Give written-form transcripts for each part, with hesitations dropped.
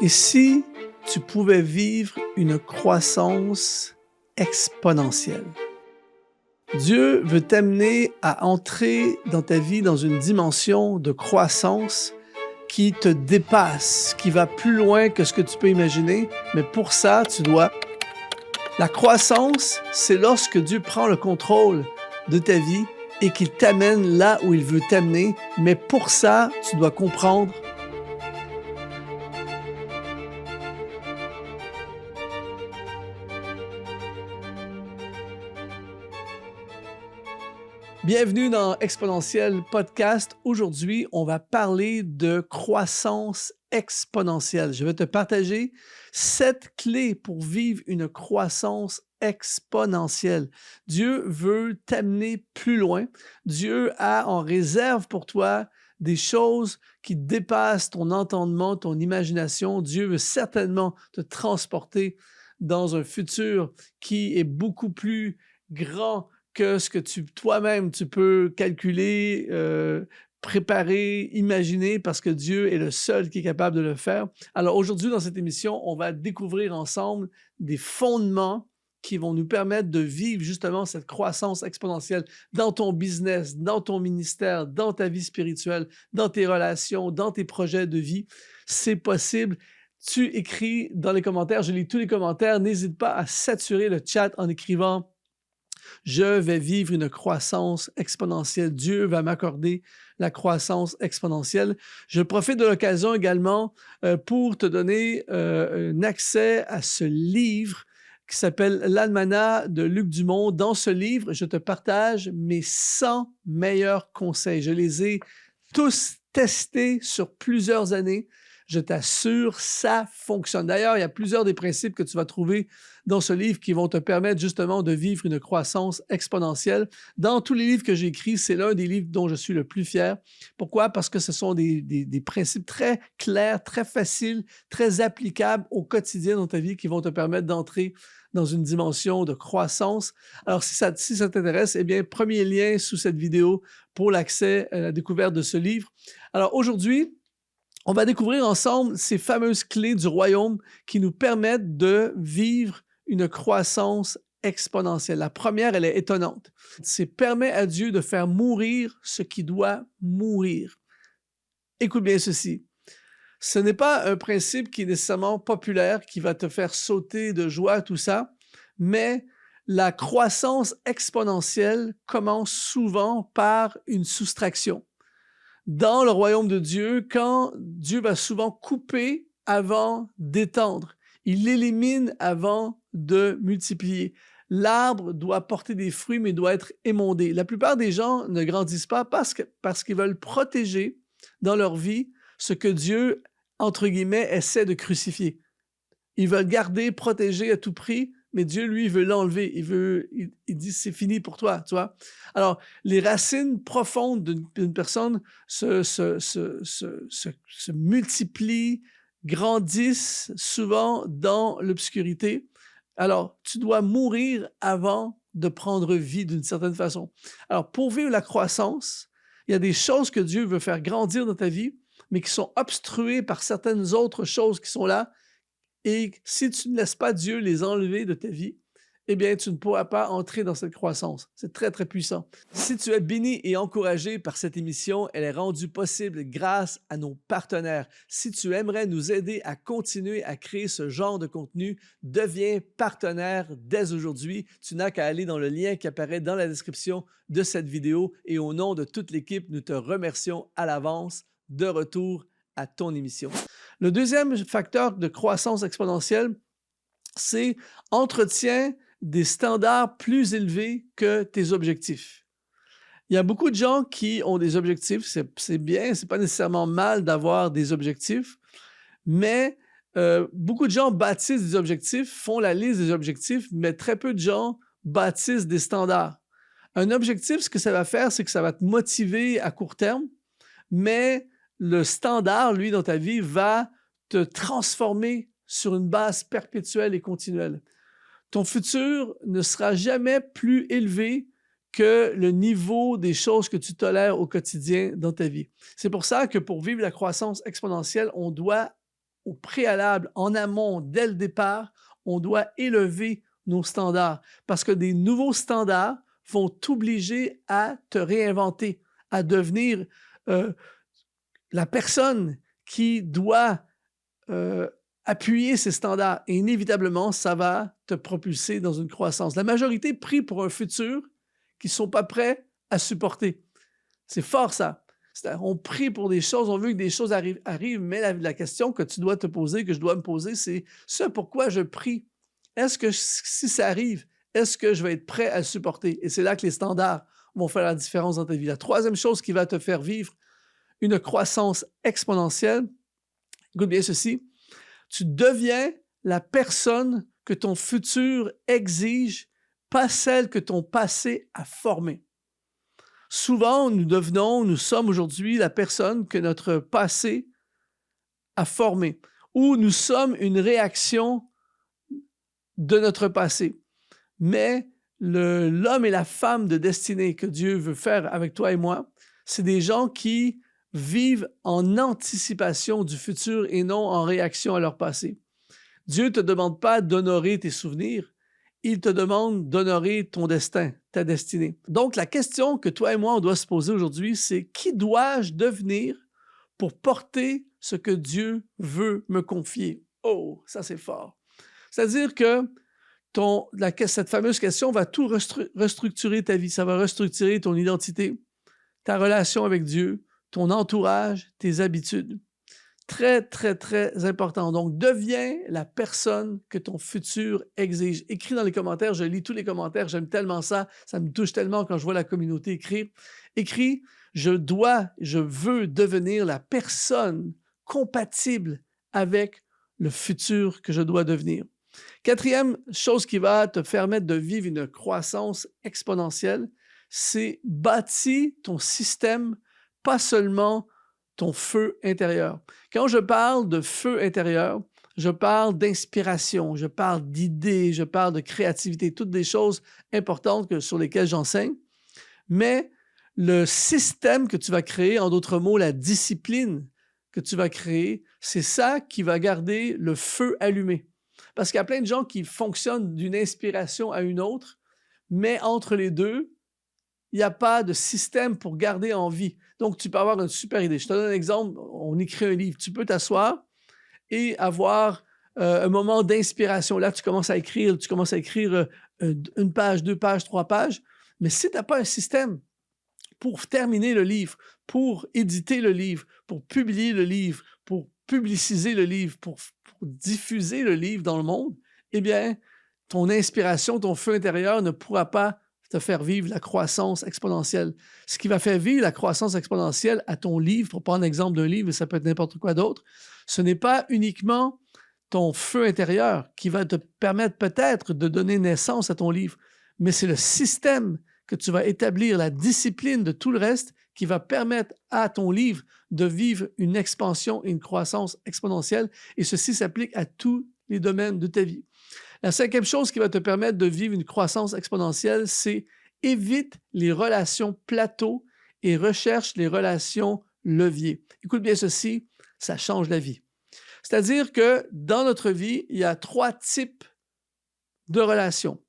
Et si tu pouvais vivre une croissance exponentielle? Dieu veut t'amener à entrer dans ta vie dans une dimension de croissance qui te dépasse, qui va plus loin que ce que tu peux imaginer, mais pour ça, tu dois... La croissance, c'est lorsque Dieu prend le contrôle de ta vie et qu'il t'amène là où il veut t'amener, mais pour ça, tu dois comprendre Bienvenue dans Exponentiel Podcast. Aujourd'hui, on va parler de croissance exponentielle. Je vais te partager 7 clés pour vivre une croissance exponentielle. Dieu veut t'amener plus loin. Dieu a en réserve pour toi des choses qui dépassent ton entendement, ton imagination. Dieu veut certainement te transporter dans un futur qui est beaucoup plus grand que ce que toi-même tu peux calculer, préparer, imaginer, parce que Dieu est le seul qui est capable de le faire. Alors aujourd'hui, dans cette émission, on va découvrir ensemble des fondements qui vont nous permettre de vivre justement cette croissance exponentielle dans ton business, dans ton ministère, dans ta vie spirituelle, dans tes relations, dans tes projets de vie. C'est possible. Tu écris dans les commentaires, je lis tous les commentaires. N'hésite pas à saturer le chat en écrivant je vais vivre une croissance exponentielle. Dieu va m'accorder la croissance exponentielle. Je profite de l'occasion également pour te donner un accès à ce livre qui s'appelle l'Almanach de Luc Dumont. Dans ce livre, je te partage mes 100 meilleurs conseils. Je les ai tous testés sur plusieurs années. Je t'assure, ça fonctionne. D'ailleurs, il y a plusieurs des principes que tu vas trouver dans ce livre qui vont te permettre justement de vivre une croissance exponentielle. Dans tous les livres que j'ai écrits, c'est l'un des livres dont je suis le plus fier. Pourquoi? Parce que ce sont des principes très clairs, très faciles, très applicables au quotidien dans ta vie qui vont te permettre d'entrer dans une dimension de croissance. Alors, si ça t'intéresse, eh bien, premier lien sous cette vidéo pour l'accès à la découverte de ce livre. Alors, aujourd'hui, on va découvrir ensemble ces fameuses clés du royaume qui nous permettent de vivre une croissance exponentielle. La première, elle est étonnante. C'est permet à Dieu de faire mourir ce qui doit mourir. Écoute bien ceci. Ce n'est pas un principe qui est nécessairement populaire, qui va te faire sauter de joie, tout ça, mais la croissance exponentielle commence souvent par une soustraction. Dans le royaume de Dieu, quand Dieu va souvent couper avant d'étendre, il élimine avant de multiplier. L'arbre doit porter des fruits, mais doit être émondé. La plupart des gens ne grandissent pas parce qu'ils veulent protéger dans leur vie ce que Dieu, entre guillemets, essaie de crucifier. Ils veulent garder, protéger à tout prix, mais Dieu, lui, veut l'enlever. Il dit, c'est fini pour toi, tu vois. Alors, les racines profondes d'une personne se multiplient, grandissent souvent dans l'obscurité. Alors, tu dois mourir avant de prendre vie d'une certaine façon. Alors, pour vivre la croissance, il y a des choses que Dieu veut faire grandir dans ta vie, mais qui sont obstruées par certaines autres choses qui sont là. Et si tu ne laisses pas Dieu les enlever de ta vie, eh bien, tu ne pourras pas entrer dans cette croissance. C'est très, très puissant. Si tu es béni et encouragé par cette émission, elle est rendue possible grâce à nos partenaires. Si tu aimerais nous aider à continuer à créer ce genre de contenu, deviens partenaire dès aujourd'hui. Tu n'as qu'à aller dans le lien qui apparaît dans la description de cette vidéo. Et au nom de toute l'équipe, nous te remercions à l'avance. De retour à ton émission. Le deuxième facteur de croissance exponentielle, c'est entretiens des standards plus élevés que tes objectifs. Il y a beaucoup de gens qui ont des objectifs, c'est bien, c'est pas nécessairement mal d'avoir des objectifs, mais beaucoup de gens bâtissent des objectifs, font la liste des objectifs, mais très peu de gens bâtissent des standards. Un objectif, ce que ça va faire, c'est que ça va te motiver à court terme, mais le standard, lui, dans ta vie, va te transformer sur une base perpétuelle et continuelle. Ton futur ne sera jamais plus élevé que le niveau des choses que tu tolères au quotidien dans ta vie. C'est pour ça que pour vivre la croissance exponentielle, on doit au préalable, en amont, dès le départ, on doit élever nos standards parce que des nouveaux standards vont t'obliger à te réinventer, à devenir euh, la personne qui doit euh, appuyer ces standards. Et inévitablement, ça va te propulser dans une croissance. La majorité prie pour un futur qu'ils ne sont pas prêts à supporter. C'est fort, ça. On prie pour des choses, on veut que des choses arrivent, mais la question que tu dois te poser, que je dois me poser, c'est ce pourquoi je prie. Est-ce que si ça arrive, est-ce que je vais être prêt à le supporter? Et c'est là que les standards vont faire la différence dans ta vie. La troisième chose qui va te faire vivre une croissance exponentielle, écoute bien ceci, tu deviens la personne que ton futur exige, pas celle que ton passé a formée. Souvent, nous sommes aujourd'hui la personne que notre passé a formée, ou nous sommes une réaction de notre passé. Mais l'homme et la femme de destinée que Dieu veut faire avec toi et moi, c'est des gens qui vivent en anticipation du futur et non en réaction à leur passé. Dieu ne te demande pas d'honorer tes souvenirs, il te demande d'honorer ton destin, ta destinée. Donc, la question que toi et moi, on doit se poser aujourd'hui, c'est qui dois-je devenir pour porter ce que Dieu veut me confier? Oh, ça c'est fort. C'est-à-dire que cette fameuse question va tout restructurer ta vie. Ça va restructurer ton identité, ta relation avec Dieu, ton entourage, tes habitudes. Très, très, très important. Donc, deviens la personne que ton futur exige. Écris dans les commentaires, je lis tous les commentaires, j'aime tellement ça, ça me touche tellement quand je vois la communauté écrire. Écris, je veux devenir la personne compatible avec le futur que je dois devenir. Quatrième chose qui va te permettre de vivre une croissance exponentielle, c'est bâtir ton système, pas seulement ton feu intérieur. Quand je parle de feu intérieur, je parle d'inspiration, je parle d'idées, je parle de créativité, toutes des choses importantes sur lesquelles j'enseigne. Mais le système que tu vas créer, en d'autres mots, la discipline que tu vas créer, c'est ça qui va garder le feu allumé. Parce qu'il y a plein de gens qui fonctionnent d'une inspiration à une autre, mais entre les deux, il n'y a pas de système pour garder en vie. Donc, tu peux avoir une super idée. Je te donne un exemple. On écrit un livre. Tu peux t'asseoir et avoir un moment d'inspiration. Là, tu commences à écrire une page, 2 pages, 3 pages. Mais si tu n'as pas un système pour terminer le livre, pour éditer le livre, pour publier le livre, pour publiciser le livre, pour diffuser le livre dans le monde, eh bien, ton inspiration, ton feu intérieur ne pourra pas te faire vivre la croissance exponentielle. Ce qui va faire vivre la croissance exponentielle à ton livre, pour prendre l'exemple d'un livre, mais ça peut être n'importe quoi d'autre, ce n'est pas uniquement ton feu intérieur qui va te permettre peut-être de donner naissance à ton livre, mais c'est le système que tu vas établir, la discipline de tout le reste qui va permettre à ton livre de vivre une expansion et une croissance exponentielle. Et ceci s'applique à tous les domaines de ta vie. La cinquième chose qui va te permettre de vivre une croissance exponentielle, c'est évite les relations plateaux et recherche les relations leviers. Écoute bien ceci, ça change la vie. C'est-à-dire que dans notre vie, il y a 3 types de relations.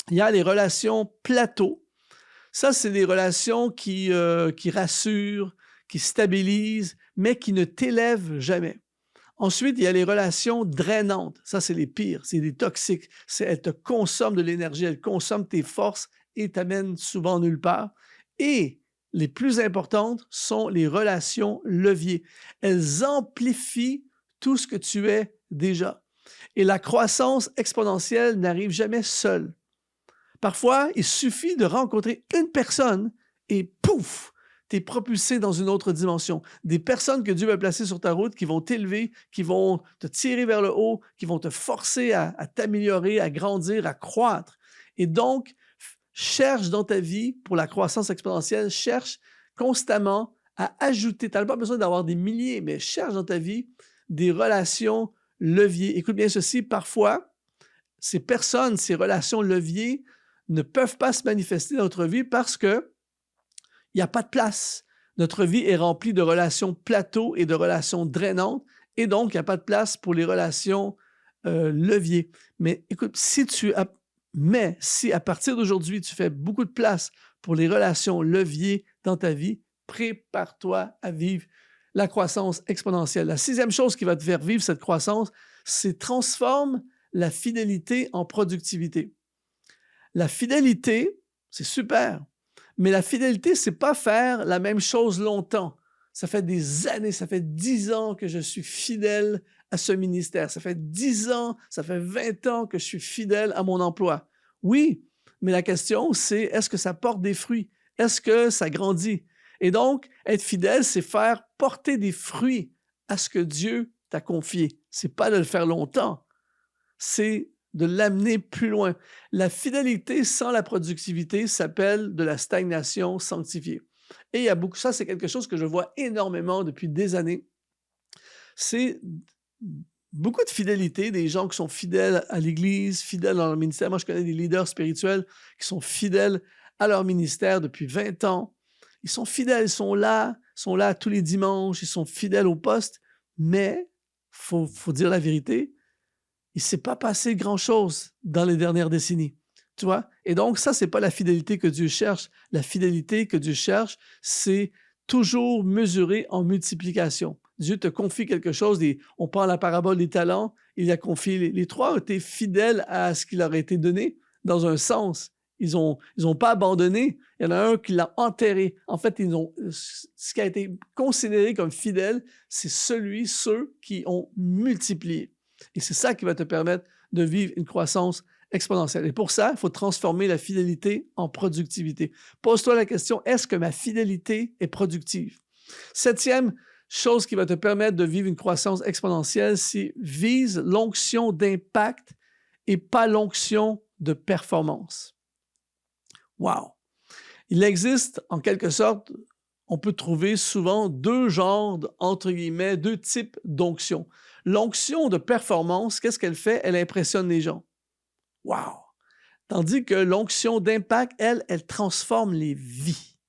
Il y a les relations plateaux. Ça, c'est des relations qui rassurent, qui stabilisent, mais qui ne t'élèvent jamais. Ensuite, il y a les relations drainantes. Ça, c'est les pires, c'est des toxiques. Elles te consomment de l'énergie, elles consomment tes forces et t'amènent souvent nulle part. Et les plus importantes sont les relations leviers. Elles amplifient tout ce que tu es déjà. Et la croissance exponentielle n'arrive jamais seule. Parfois, il suffit de rencontrer une personne et pouf, tu es propulsé dans une autre dimension. Des personnes que Dieu va placer sur ta route qui vont t'élever, qui vont te tirer vers le haut, qui vont te forcer à t'améliorer, à grandir, à croître. Et donc, cherche dans ta vie, pour la croissance exponentielle, cherche constamment à ajouter. Tu n'as pas besoin d'avoir des milliers, mais cherche dans ta vie des relations leviers. Écoute bien ceci, parfois, ces personnes, ces relations leviers ne peuvent pas se manifester dans notre vie parce qu'il n'y a pas de place. Notre vie est remplie de relations plateaux et de relations drainantes Et donc, il n'y a pas de place pour les relations leviers. Mais écoute, si à partir d'aujourd'hui, tu fais beaucoup de place pour les relations leviers dans ta vie, prépare-toi à vivre la croissance exponentielle. La sixième chose qui va te faire vivre cette croissance, c'est transforme la fidélité en productivité. La fidélité, c'est super, mais la fidélité, c'est pas faire la même chose longtemps. Ça fait des années, ça fait 10 ans que je suis fidèle à ce ministère. Ça fait 10 ans, ça fait 20 ans que je suis fidèle à mon emploi. Oui, mais la question, c'est est-ce que ça porte des fruits? Est-ce que ça grandit? Et donc, être fidèle, c'est faire porter des fruits à ce que Dieu t'a confié. C'est pas de le faire longtemps, c'est de l'amener plus loin. La fidélité sans la productivité s'appelle de la stagnation sanctifiée. Et il y a beaucoup, ça c'est quelque chose que je vois énormément depuis des années. C'est beaucoup de fidélité, des gens qui sont fidèles à l'Église, fidèles dans leur ministère. Moi, je connais des leaders spirituels qui sont fidèles à leur ministère depuis 20 ans. Ils sont fidèles, ils sont là tous les dimanches, ils sont fidèles au poste, mais faut dire la vérité, il ne s'est pas passé grand-chose dans les dernières décennies. Tu vois? Et donc, ça, ce n'est pas la fidélité que Dieu cherche. La fidélité que Dieu cherche, c'est toujours mesuré en multiplication. Dieu te confie quelque chose, on prend la parabole des talents, il a confié, les trois ont été fidèles à ce qui leur a été donné, dans un sens. Ils ont pas abandonné. Il y en a un qui l'a enterré. En fait, ce qui a été considéré comme fidèle, c'est ceux qui ont multiplié. Et c'est ça qui va te permettre de vivre une croissance exponentielle. Et pour ça, il faut transformer la fidélité en productivité. Pose-toi la question, est-ce que ma fidélité est productive? Septième chose qui va te permettre de vivre une croissance exponentielle, c'est vise l'onction d'impact et pas l'onction de performance. Wow! Il existe en quelque sorte, on peut trouver souvent deux genres, entre guillemets, deux types d'onction. L'onction de performance, qu'est-ce qu'elle fait? Elle impressionne les gens. Wow! Tandis que l'onction d'impact, elle transforme les vies.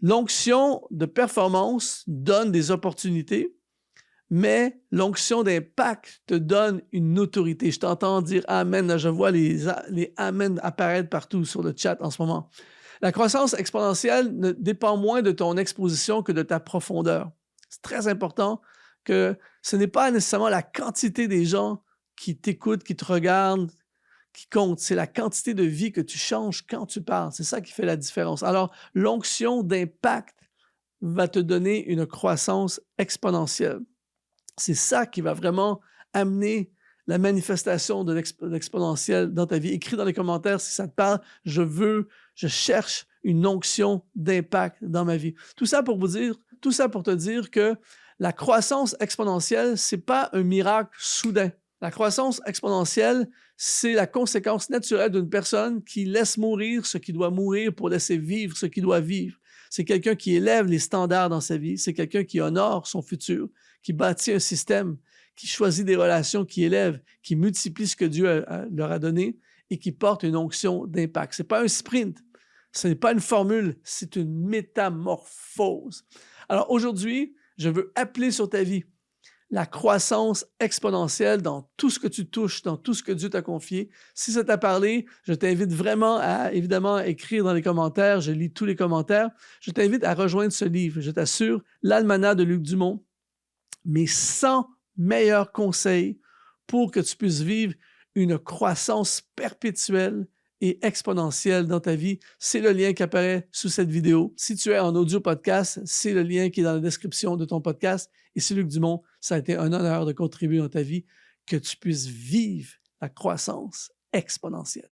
L'onction de performance donne des opportunités, mais l'onction d'impact te donne une autorité. Je t'entends dire « Amen ». Là, je vois les « Amen » apparaître partout sur le chat en ce moment. La croissance exponentielle ne dépend moins de ton exposition que de ta profondeur. C'est très important que ce n'est pas nécessairement la quantité des gens qui t'écoutent, qui te regardent, qui compte. C'est la quantité de vie que tu changes quand tu parles. C'est ça qui fait la différence. Alors, l'onction d'impact va te donner une croissance exponentielle. C'est ça qui va vraiment amener la manifestation de l'exponentiel dans ta vie. Écris dans les commentaires si ça te parle. Je cherche une onction d'impact dans ma vie. Tout ça pour te dire que la croissance exponentielle, c'est pas un miracle soudain. La croissance exponentielle, c'est la conséquence naturelle d'une personne qui laisse mourir ce qui doit mourir pour laisser vivre ce qui doit vivre. C'est quelqu'un qui élève les standards dans sa vie. C'est quelqu'un qui honore son futur, qui bâtit un système, qui choisit des relations qui élèvent, qui multiplie ce que Dieu leur a donné et qui porte une onction d'impact. Ce n'est pas un sprint, ce n'est pas une formule, c'est une métamorphose. Alors aujourd'hui, je veux appeler sur ta vie la croissance exponentielle dans tout ce que tu touches, dans tout ce que Dieu t'a confié. Si ça t'a parlé, je t'invite vraiment à, évidemment, écrire dans les commentaires. Je lis tous les commentaires. Je t'invite à rejoindre ce livre. Je t'assure, l'Almanach de Luc Dumont, mes 100 meilleurs conseils pour que tu puisses vivre une croissance perpétuelle et exponentielle dans ta vie. C'est le lien qui apparaît sous cette vidéo. Si tu es en audio podcast, c'est le lien qui est dans la description de ton podcast. Et c'est Luc Dumont. Ça a été un honneur de contribuer dans ta vie, que tu puisses vivre la croissance exponentielle.